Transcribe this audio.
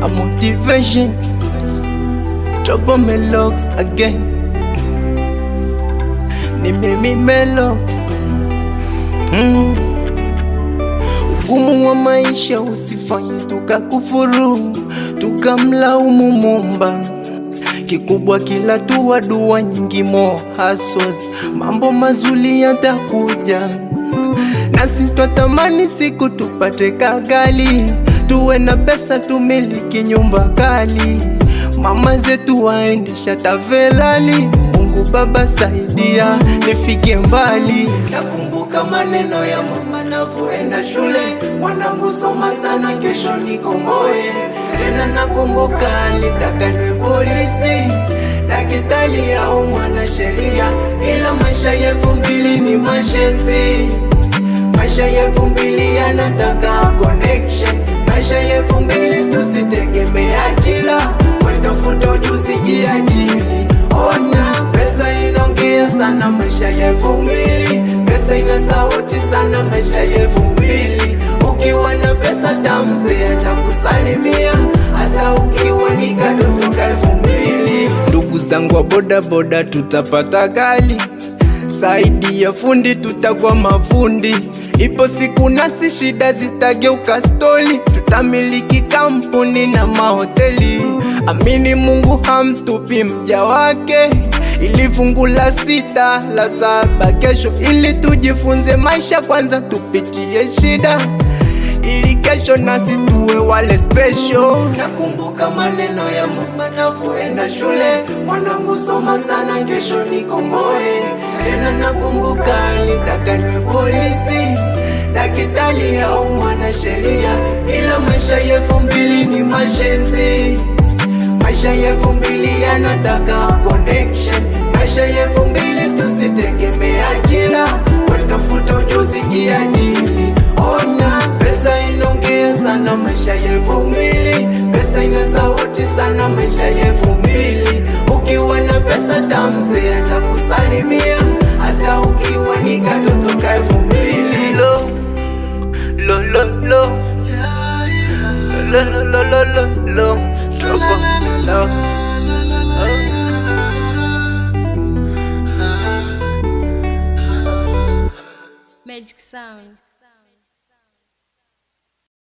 A motivation, drop on my locks again. Ni mimi Melox. Ugumu wa maisha usifanye tukakufuru, tukamlaumu Muumba. Kikubwa kila dua nyingi, more hustles, mambo mazuri yatakuja. Nasi twatamani siku tupate kagali, tuwe na pesa tumiliki nyumba kali, mama zetu waendesha tavelali. Mungu Baba saidia nifike mbali. Nakumbuka maneno ya mama navoenda shule, mwanangu soma sana kesho nikomboe. Tena nakumbuka alitaka niwe polisi, daktari au mwanasheria, ila maisha ya 2000 ni mashenzi. Maisha ya 2000 yanataka connection. Maisha ya 2000 tusitegemea ajira, wetafuta ujuzi jiajiri. Ona pesa inaongea sana, maisha ya 2000. Pesa ina sauti sana, maisha ya 2000. Ukiwa na pesa tamze atakusalimia, hata ukiwa ni katoto ka 2000. Ndugu zangu wa boda boda tutapata gali, saidi ya fundi tutakuwa mafundi. Ipo siku nasi shida zitageuka stori, tutamiliki kampuni na mahoteli. Amini Mungu hamtupi mja wake, ili fungu la 6 la 7 kesho, ili tujifunze maisha kwanza tupitie shida, ili kesho nasi tuwe wale special. Nakumbuka maneno ya mama navoenda shule, mwanangu soma sana kesho nikomboe. Tena nakumbuka alitaka niwe polisi, daktari au mwanasheria, ila maisha ya 2000 ni mashenzi. Maisha ya 2000 yanataka connection. Maisha ya 2000 tusitegemea ajira, wetafuta ujuzi jiajiri. Ona pesa inaongea sana, maisha ya 2000. Pesa ina sauti sana, maisha ya 2000. Ukiwa na pesa tamze atakusalimia, hata ukiwa ni katoto ka 2000. Lo lo lo lo lo lo lo lo lo drop on lock. Magic Sound.